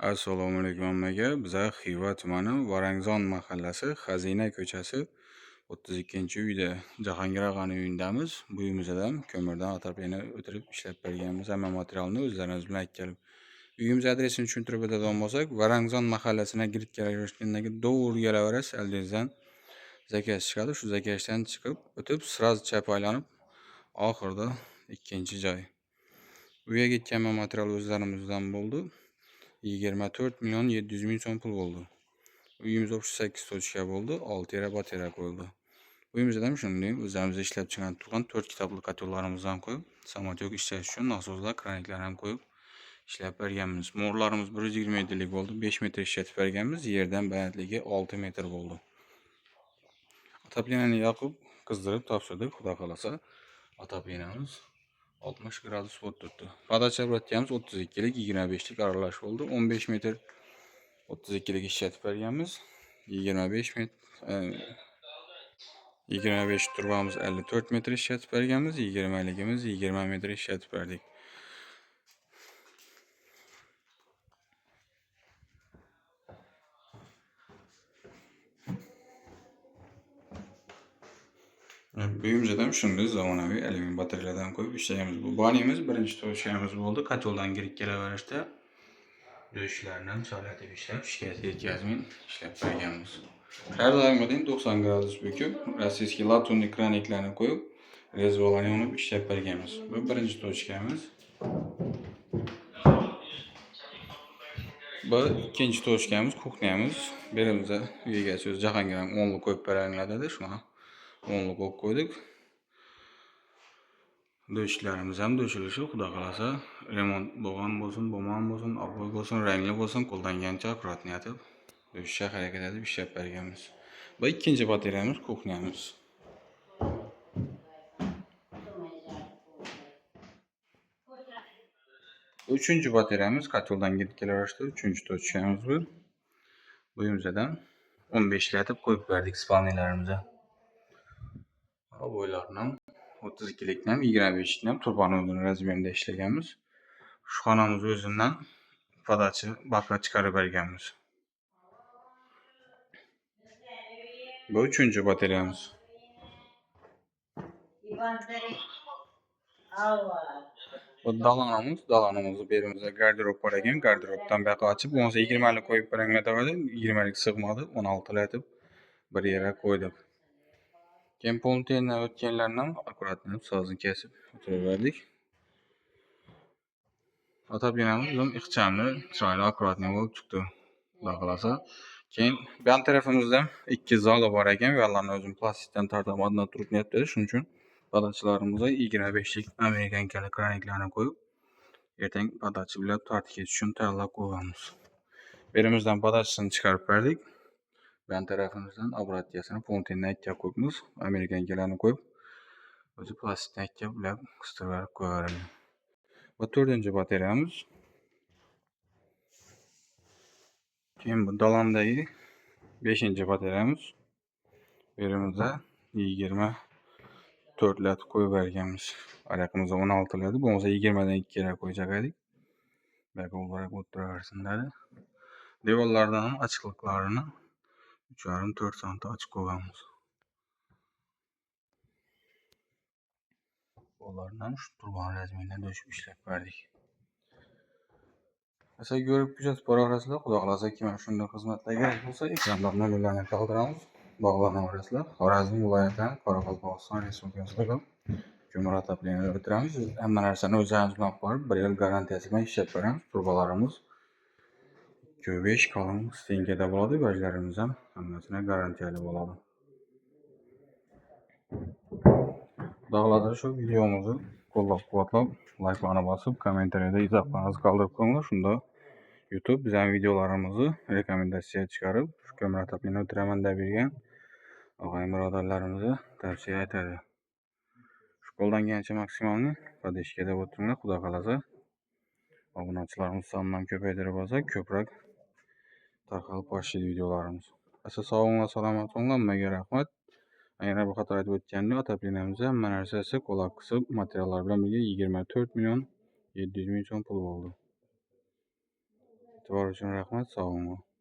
Assalomu alaykum hammaga. Biza Xiva tumani Varangzon mahallasi Xazina ko'chasi 32-uyda Jahongir og'aning uyidamiz. Bu uyimizda ko'mirdan otoplarni o'tirib ishlab berganmiz. Hamma materialni o'zlaringiz bilan kelib. Uyimiz adresini tushuntirib o'tadigan bo'lsak, Varangzon mahallasiga kirib kelayotgandagi to'g'ri kelaverasiz. Aldingizdan zakaz chiqadi. Shu zakazdan chiqib o'tib, sraz chap aylanib, oxirida ikkinchi joy. Uyga ketgan material o'zlarimizdan bo'ldi. 24.700.000 so'm pul bo'ldi. Uyimiz 8 tochka bo'ldi, 6 yera batera qo'yildi. Uyimizda ham shunday o'zimiz ishlab chiqarib turgan 4 kitobli kotyollarimizni qo'yib, samotyok ishlash uchun nasoslar, kraniklar ham qo'yib ishlab berganmiz. Mo'rlarimiz 120 metrlik bo'ldi, 5 metr ishlatib berganmiz, yerdan balandligi 6 metr bo'ldi. Otopleniyani yoqib, qizdirib topshirdik, xudo xolasa. Otopleniyamiz 60 gradus vod tutdi. Podacha obratimiz 32lik 25lik aralash bo'ldi. 15 metr 32lik ishlatib berganmiz. 25 metr 25 turbamiz 54 metr ishlatib berganmiz. 20ligimiz 20 metr ishlatib berdik. Uyimizda ham shunday zamonaviy alyumin batareyalardan qo'yib ishlaymiz. Bu banimiz birinchi to'shamiz bo'ldi. Kotyoldan kirib kelaverishda döşlerden salatib ishlab, shikast yetkazmay ishlab berganmiz. Har doimgidek 90 gradus büküp, rossiyskiy latunli kraniklarni qo'yib, rezvolarni yonib ishlab berganmiz. Bu birinchi tochkamiz. Bu ikkinchi tochkamiz, kuxnyamiz. Berimizda uyga so'z Jahongir ham 10lik qo'yib beringlar dedi. Shuna 10lik qo'yib qo'ydik. Döşlerimiz ham döşülüşü, xudo xolasa remont bo'lgan bo'lsin, bo'lmagan bo'lsin, obro'y bo'lsin, rangli bo'lsin, qo'ldangancha akkuratni yatib, döşüşe harakat edib ishlab berganmiz. Bu ikkinchi bateriyamiz, kuxnyamiz. Üçüncü bateriyamiz kotyoldan gidip kelaverishdi. Üçüncü tochkamiz bu. Bu uyimizdan 15 yatib qo'yib berdik spalnilarimizni. Boylarni 32likdan 25likdan turbanın o'zini razmerida ishlaganmiz. Shu xonamiz o'zidan podachi bakra chiqarib berganmiz. Bu üçüncü bateriyamiz. Bu dalonimizni berimizda garderob bor ekan, garderobdan baqa ochib, bo'lmasa 20lik qo'yib beringlar dedi. 20lik sig'madi, 16 etib bir yere qo'ydik. Keyin poltendan o'tganlarni akkuratni sozini kesib o'tiraverdik. Otopleniyamiz ham ixchamli, chiroyli, akkuratni bo'lib chiqdi. Xudo xolasa. Keyin bu tarafimizda ikki zali bor ekan, ularni o'zim plastikdan tartib oddiy turib netdi. Shuning uchun podachilarimizga 25lik amerikankalik kraniklarni qo'yib, ertang podachi bilan tortib ketish uchun tayyorlab qo'yganmiz. Berimizdan podachisini chiqarib berdik. Bu tarafimizdan obratiyasini poltendan ikki qo'yibmiz, amerikankalarni qo'yib, o'zi plastikdan ikki bilan qistirib qo'yaverdik. Bu 4-chi bateriyamiz. Keyin bu dalondagi 5-chi bateriyamiz. Berimizda 24 lat qo'yib berganmiz. Araqimizda 16 lat, bo'lmasa 20 dan 2 kere qo'yacak edik. Belki olarak o'tiraversin dedi. Devorlardan ochiqliklarini 3,5-4 sm ochib qo'yganmiz. Ulardan shu turban razmeridan döşüp ishlab berdik. Mesela görüp kuzatib boraverasizlar. Xudo xolasa kim shunday xizmatlar kerak bo'lsa, ekrandan nomerlarni qoldiramiz. Bog'lanaverasizlar. Xorazm viloyatidan Qoraqalpog'iston Respublikasiga ko'mir otopleniyani o'tiramiz. Hamma narsani o'zimiz bilan borib, 1 yil garantiyasi bilan ishlab beramiz. Turbalarimiz 2.5 kalın stenkada bo'ladi. Bajlarimiz ham hammasini garantiyali bo'ladi. Dağlarda şu videomuzu qo'llab-quvvatlab, like'larni bosib, kommentariyada izohlarni qoldirib qo'yinglar. Shunda YouTube bizning videolarimizni rekomendatsiya chiqarib, shu ko'mir otopleniyani o'tiraman deb bergan og'ay birodarlarimizni tavsiya etadi. Shu qo'ldangancha maksimalni podishka deb o'tiringlar, xudo xolasa. Obunachilarimiz sonini ko'paytirib olsak, ko'proq tarqalib boshlaydi videolarimiz. Sog'inglar, salomat bo'linglar, hammaga rahmat. Yana bir xato aytib o'tgandim, otopleniyamizda hamma narsasi qo'lab qisib, materiallar bilan birga 24.700.000 so'm pul bo'ldi. E'tibor uchun rahmat. Sog' bo'linglar.